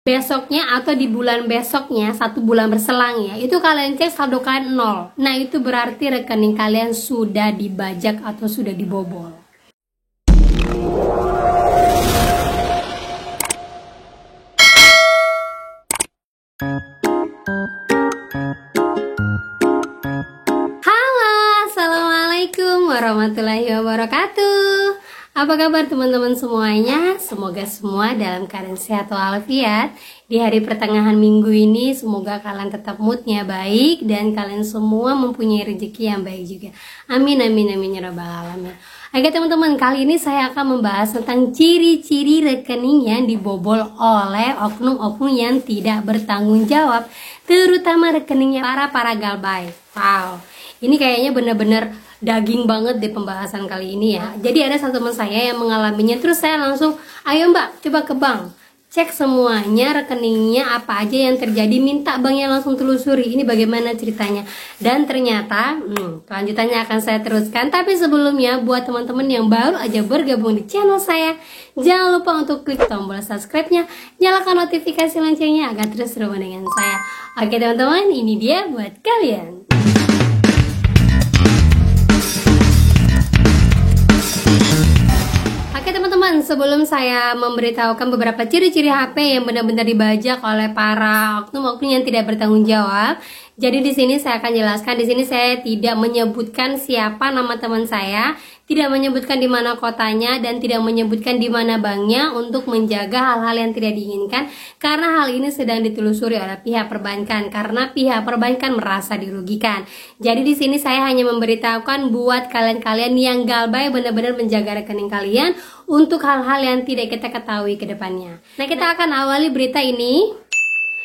besoknya atau di bulan besoknya, 1 bulan berselang ya, itu kalian cek saldo kalian 0. Nah itu berarti rekening kalian sudah dibajak atau sudah dibobol. Halo, assalamualaikum warahmatullahi wabarakatuh. Apa kabar teman-teman semuanya? Semoga semua dalam keadaan sehat walafiat. Di hari pertengahan minggu ini semoga kalian tetap moodnya baik dan kalian semua mempunyai rezeki yang baik juga. Amin amin amin ya rabbal alamin. Oke teman-teman, kali ini saya akan membahas tentang ciri-ciri rekening yang dibobol oleh oknum-oknum yang tidak bertanggung jawab, terutama rekeningnya para galbay. Wow, ini kayaknya bener-bener daging banget di pembahasan kali ini ya. Jadi ada satu teman saya yang mengalaminya, terus saya langsung, ayo mbak coba ke bank, cek semuanya rekeningnya apa aja yang terjadi, minta banknya langsung telusuri ini bagaimana ceritanya. Dan ternyata kelanjutannya akan saya teruskan. Tapi sebelumnya buat teman-teman yang baru aja bergabung di channel saya, jangan lupa untuk klik tombol subscribe-nya, nyalakan notifikasi loncengnya agar terus bersama dengan saya. Oke teman-teman, ini dia buat kalian. Teman-teman, sebelum saya memberitahukan beberapa ciri-ciri HP yang benar-benar dibajak oleh para oknum-oknum yang tidak bertanggung jawab, jadi di sini saya akan jelaskan. Di sini saya tidak menyebutkan siapa nama teman saya, tidak menyebutkan di mana kotanya, dan tidak menyebutkan di mana banknya untuk menjaga hal-hal yang tidak diinginkan, karena hal ini sedang ditelusuri oleh pihak perbankan karena pihak perbankan merasa dirugikan. Jadi di sini saya hanya memberitahukan buat kalian-kalian yang galbay benar-benar menjaga rekening kalian untuk hal-hal yang tidak kita ketahui ke depannya. Nah, kita akan awali berita ini.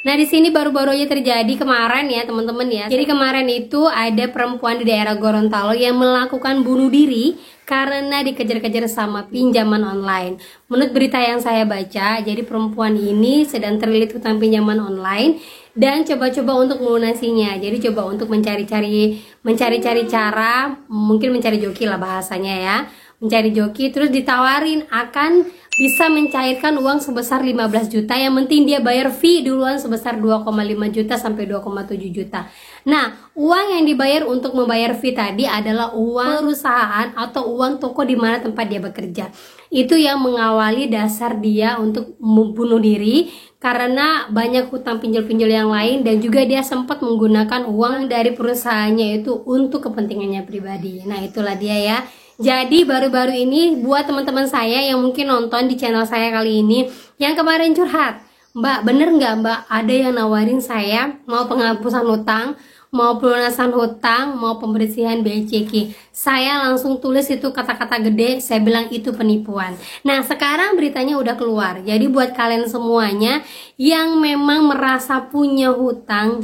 Nah, di sini baru-baru aja terjadi kemarin ya, teman-teman ya. Jadi kemarin itu ada perempuan di daerah Gorontalo yang melakukan bunuh diri karena dikejar-kejar sama pinjaman online. Menurut berita yang saya baca, jadi perempuan ini sedang terlilit hutang pinjaman online dan coba-coba untuk melunasinya. Jadi coba untuk mencari-cari cara, mungkin mencari joki lah bahasanya ya. Mencari joki, terus ditawarin akan bisa mencairkan uang sebesar 15 juta, yang penting dia bayar fee duluan sebesar 2,5 juta sampai 2,7 juta. Nah, uang yang dibayar untuk membayar fee tadi adalah uang perusahaan atau uang toko di mana tempat dia bekerja. Itu yang mengawali dasar dia untuk membunuh diri karena banyak hutang pinjol-pinjol yang lain, dan juga dia sempat menggunakan uang dari perusahaannya itu untuk kepentingannya pribadi. Nah, itulah dia ya. Jadi baru-baru ini buat teman-teman saya yang mungkin nonton di channel saya kali ini yang kemarin curhat, Mbak, bener nggak Mbak ada yang nawarin saya mau penghapusan hutang, mau pelunasan hutang, mau pembersihan BCK. Saya langsung tulis itu kata-kata gede, saya bilang itu penipuan. Nah, sekarang beritanya udah keluar. Jadi buat kalian semuanya yang memang merasa punya hutang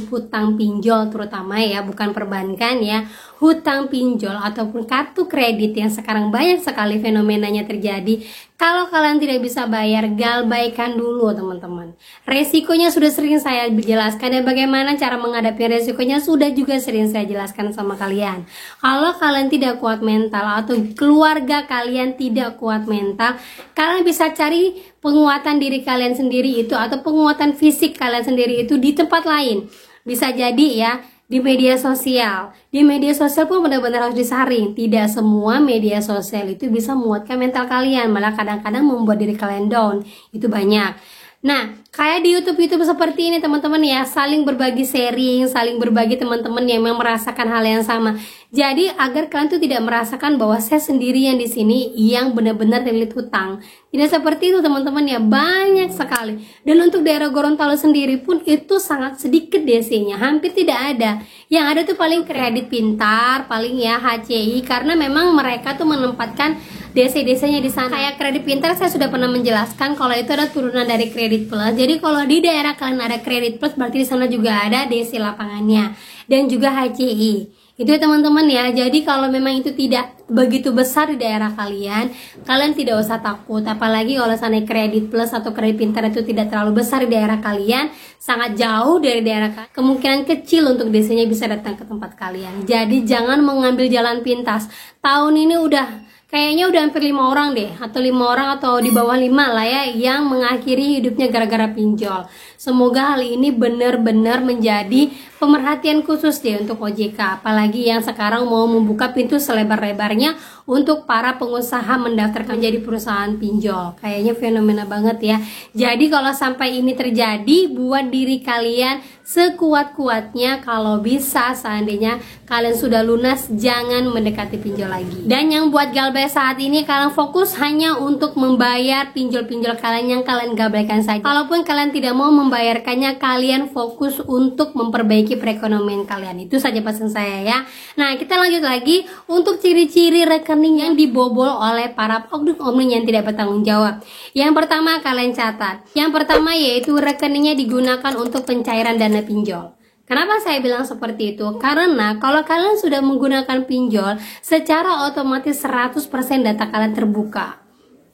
pinjol terutama ya, bukan perbankan ya, hutang pinjol ataupun kartu kredit yang sekarang banyak sekali fenomenanya terjadi. Kalau kalian tidak bisa bayar, galbaikan dulu teman-teman. Resikonya sudah sering saya jelaskan, dan bagaimana cara menghadapi resikonya sudah juga sering saya jelaskan sama kalian. Kalau kalian tidak kuat mental atau keluarga kalian tidak kuat mental, kalian bisa cari penguatan diri kalian sendiri itu, atau penguatan fisik kalian sendiri itu di tempat lain. Bisa jadi ya, di media sosial. Di media sosial pun benar-benar harus disaring. Tidak semua media sosial itu bisa menguatkan mental kalian, malah kadang-kadang membuat diri kalian down. Itu banyak. Nah, kayak di YouTube seperti ini teman-teman ya, saling berbagi sharing, saling berbagi teman-teman yang memang merasakan hal yang sama. Jadi agar kalian tuh tidak merasakan bahwa saya sendirian di sini yang benar-benar terlilit hutang. Tidak seperti itu teman-teman ya, banyak sekali. Dan untuk daerah Gorontalo sendiri pun itu sangat sedikit DC-nya, hampir tidak ada. Yang ada tuh paling kredit pintar, paling ya HCI, karena memang mereka tuh menempatkan DC-DC-nya di sana. Kayak kredit pintar saya sudah pernah menjelaskan kalau itu ada turunan dari kredit plus. Jadi kalau di daerah kalian ada kredit plus, berarti di sana juga ada DC lapangannya dan juga HCI. Itu ya teman-teman ya. Jadi kalau memang itu tidak begitu besar di daerah kalian, kalian tidak usah takut. Apalagi kalau sana kredit plus atau kredit pintar itu tidak terlalu besar di daerah kalian, sangat jauh dari daerah kalian, kemungkinan kecil untuk DC-nya bisa datang ke tempat kalian. Jadi jangan mengambil jalan pintas. Tahun ini udah kayaknya udah hampir 5 orang deh, atau 5 orang atau di bawah 5 lah ya, yang mengakhiri hidupnya gara-gara pinjol. Semoga hal ini benar-benar menjadi pemerhatian khusus deh untuk OJK, apalagi yang sekarang mau membuka pintu selebar-lebarnya untuk para pengusaha mendaftarkan menjadi perusahaan pinjol. Kayaknya fenomena banget ya. Jadi kalau sampai ini terjadi, buat diri kalian sekuat-kuatnya, kalau bisa seandainya kalian sudah lunas, jangan mendekati pinjol lagi. Dan yang buat galbay saat ini, kalian fokus hanya untuk membayar pinjol-pinjol kalian yang kalian gabaikan saja. Kalaupun kalian tidak mau membayarkannya, kalian fokus untuk memperbaiki perekonomian kalian. Itu saja pesan saya ya. Nah, kita lanjut lagi untuk ciri-ciri rekening yang dibobol oleh para oknum yang tidak bertanggung jawab. Yang pertama kalian catat. Yang pertama yaitu rekeningnya digunakan untuk pencairan dana pinjol. Kenapa saya bilang seperti itu? Karena kalau kalian sudah menggunakan pinjol, secara otomatis 100% data kalian terbuka.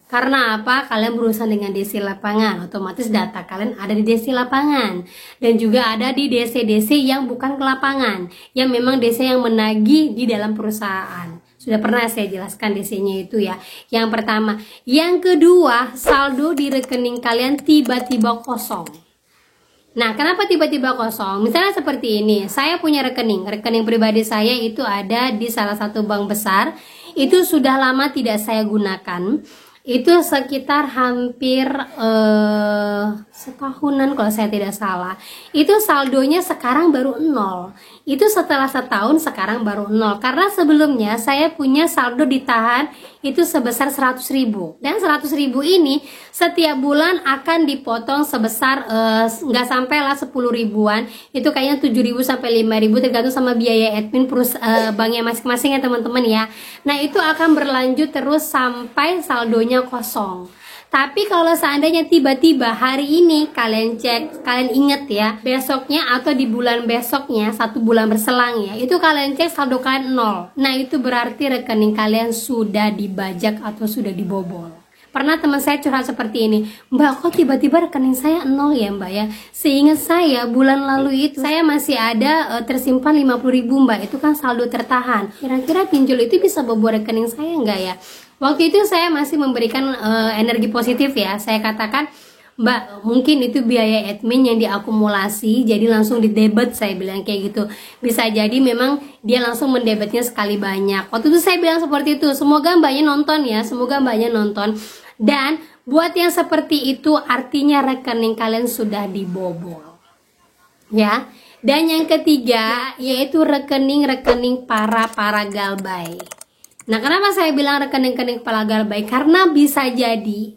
Karena apa? Kalian berurusan dengan DC lapangan, otomatis data kalian ada di DC lapangan. Dan juga ada di DC-DC yang bukan ke lapangan, yang memang DC yang menagih di dalam perusahaan. Sudah pernah saya jelaskan DC-nya itu ya. Yang pertama. Yang kedua, saldo di rekening kalian tiba-tiba kosong. Nah, kenapa tiba-tiba kosong? Misalnya seperti ini, saya punya rekening pribadi saya itu ada di salah satu bank besar, itu sudah lama tidak saya gunakan, itu sekitar hampir setahunan kalau saya tidak salah. Itu saldonya sekarang baru 0. Itu setelah setahun sekarang baru 0. Karena sebelumnya saya punya saldo ditahan itu sebesar 100.000. Dan 100.000 ini setiap bulan akan dipotong sebesar nggak sampai lah 10 ribuan. Itu kayaknya 7.000 sampai 5.000 tergantung sama biaya admin banknya masing-masing ya teman-teman ya. Nah, itu akan berlanjut terus sampai saldonya kosong. Tapi kalau seandainya tiba-tiba hari ini kalian cek, kalian inget ya, besoknya atau di bulan besoknya, 1 bulan berselang ya, itu kalian cek saldo kalian 0. Nah, itu berarti rekening kalian sudah dibajak atau sudah dibobol. Pernah teman saya curhat seperti ini, Mbak, kok tiba-tiba rekening saya 0 ya Mbak ya? Seingat saya bulan lalu itu saya masih ada tersimpan 50.000 Mbak, itu kan saldo tertahan. Kira-kira pinjol itu bisa bobol rekening saya enggak ya? Waktu itu saya masih memberikan energi positif ya. Saya katakan, Mbak, mungkin itu biaya admin yang diakumulasi, jadi langsung didebet, saya bilang kayak gitu. Bisa jadi memang dia langsung mendebetnya sekali banyak. Waktu itu saya bilang seperti itu. Semoga Mbaknya nonton ya, semoga Mbaknya nonton. Dan buat yang seperti itu artinya rekening kalian sudah dibobol. Ya. Dan yang ketiga yaitu rekening-rekening para galbay. Nah, kenapa saya bilang rekening-rekening kepala galbay? Karena bisa jadi.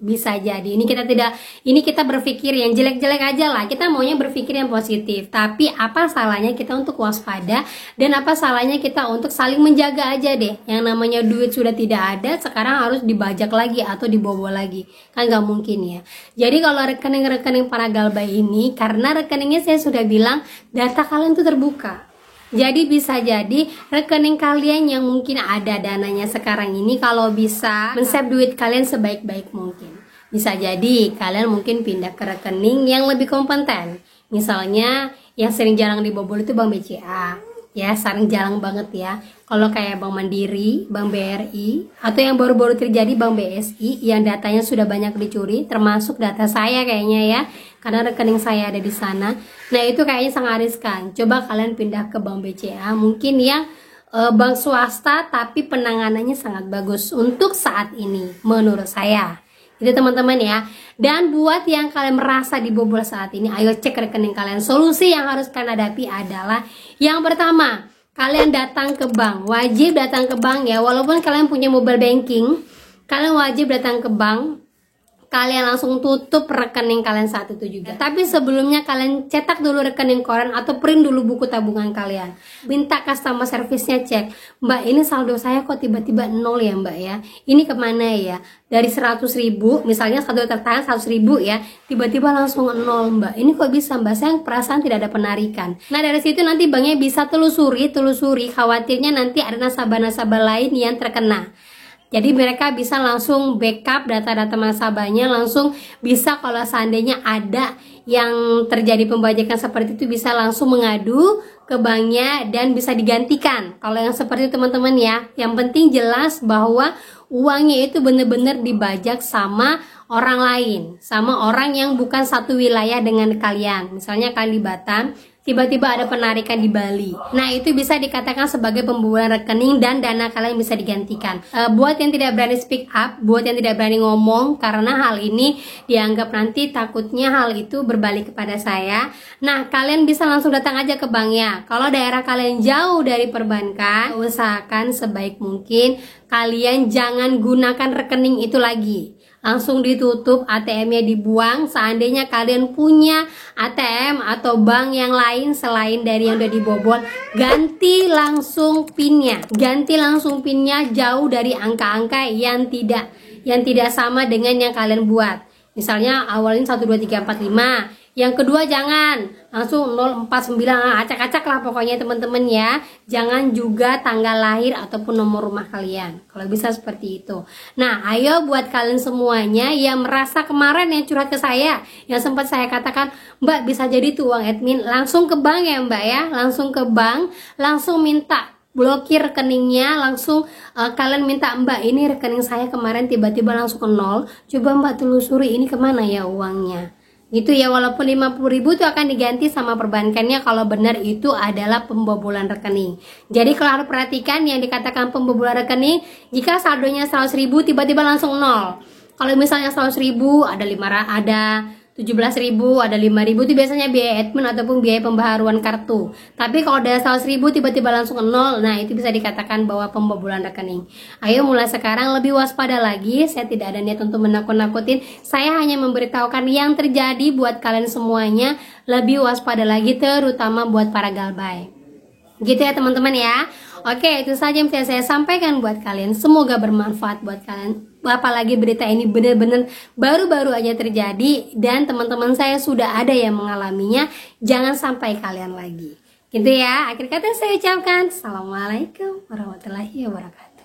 Ini kita berpikir yang jelek-jelek aja lah. Kita maunya berpikir yang positif. Tapi apa salahnya kita untuk waspada dan apa salahnya kita untuk saling menjaga aja deh. Yang namanya duit sudah tidak ada, sekarang harus dibajak lagi atau dibobol lagi. Kan nggak mungkin ya. Jadi kalau rekening-rekening para galbay ini, karena rekeningnya saya sudah bilang data kalian tuh terbuka. Jadi bisa jadi rekening kalian yang mungkin ada dananya sekarang ini, kalau bisa men-save duit kalian sebaik-baik mungkin. Bisa jadi kalian mungkin pindah ke rekening yang lebih kompeten. Misalnya yang sering jarang dibobol itu Bank BCA. Ya, sering jarang banget ya. Kalau kayak Bank Mandiri, Bank BRI, atau yang baru-baru terjadi Bank BSI yang datanya sudah banyak dicuri, termasuk data saya kayaknya ya. Karena rekening saya ada di sana. Nah, itu kayaknya sangat riskan. Coba kalian pindah ke Bank BCA, mungkin yang bank swasta tapi penanganannya sangat bagus untuk saat ini menurut saya. Itu teman-teman ya. Dan buat yang kalian merasa dibobol saat ini, ayo cek rekening kalian. Solusi yang harus kalian hadapi adalah yang pertama, kalian datang ke bank. Wajib datang ke bank ya. Walaupun kalian punya mobile banking, kalian wajib datang ke bank. Kalian langsung tutup rekening kalian saat itu juga. Tapi sebelumnya kalian cetak dulu rekening koran atau print dulu buku tabungan kalian. Minta customer service-nya cek, Mbak, ini saldo saya kok tiba-tiba 0 ya Mbak ya. Ini kemana ya? Dari 100.000, misalnya saldo tertahan 100.000 ya, tiba-tiba langsung 0 Mbak. Ini kok bisa Mbak? Saya perasaan tidak ada penarikan. Nah, dari situ nanti banknya bisa telusuri, khawatirnya nanti ada nasabah-nasabah lain yang terkena. Jadi mereka bisa langsung backup data-data nasabahnya, langsung bisa kalau seandainya ada yang terjadi pembajakan seperti itu bisa langsung mengadu ke banknya dan bisa digantikan. Kalau yang seperti itu teman-teman ya, yang penting jelas bahwa uangnya itu bener-bener dibajak sama orang lain, sama orang yang bukan satu wilayah dengan kalian. Misalnya kalian di Batam, tiba-tiba ada penarikan di Bali. Nah, itu bisa dikatakan sebagai pembobolan rekening dan dana kalian bisa digantikan. Buat yang tidak berani speak up, buat yang tidak berani ngomong, karena hal ini dianggap nanti takutnya hal itu berbalik kepada saya. Nah, kalian bisa langsung datang aja ke banknya. Kalau daerah kalian jauh dari perbankan, usahakan sebaik mungkin kalian jangan gunakan rekening itu lagi. Langsung ditutup, ATM-nya dibuang. Seandainya kalian punya ATM atau bank yang lain selain dari yang udah dibobol, ganti langsung PIN-nya. Ganti langsung PIN-nya jauh dari angka-angka yang tidak sama dengan yang kalian buat. Misalnya awalnya 12345, yang kedua jangan langsung 049, acak-acak lah pokoknya teman-teman ya. Jangan juga tanggal lahir ataupun nomor rumah kalian, kalau bisa seperti itu. Nah, ayo buat kalian semuanya yang merasa kemarin yang curhat ke saya, yang sempat saya katakan, Mbak bisa jadi tuh uang admin, langsung ke bank ya Mbak ya, langsung ke bank, langsung minta blokir rekeningnya, langsung kalian minta, Mbak ini rekening saya kemarin tiba-tiba langsung ke nol, coba Mbak telusuri ini kemana ya uangnya, gitu ya. Walaupun 50.000 itu akan diganti sama perbankannya kalau benar itu adalah pembobolan rekening. Jadi kalau harus perhatikan yang dikatakan pembobolan rekening, jika saldonya 100.000 tiba-tiba langsung nol. Kalau misalnya 100.000 ada 17.000, ada 5.000 itu biasanya biaya admin ataupun biaya pembaharuan kartu. Tapi kalau ada 100.000 tiba-tiba langsung nol, nah itu bisa dikatakan bahwa pembobolan rekening. Ayo mulai sekarang lebih waspada lagi. Saya tidak ada niat untuk menakut-nakutin. Saya hanya memberitahukan yang terjadi buat kalian semuanya. Lebih waspada lagi, terutama buat para galbay. Gitu ya teman-teman ya. Oke, itu saja yang bisa saya sampaikan buat kalian. Semoga bermanfaat buat kalian. Apalagi berita ini benar-benar baru-baru aja terjadi dan teman-teman saya sudah ada yang mengalaminya. Jangan sampai kalian lagi. Gitu ya. Akhir kata saya ucapkan Assalamualaikum warahmatullahi wabarakatuh.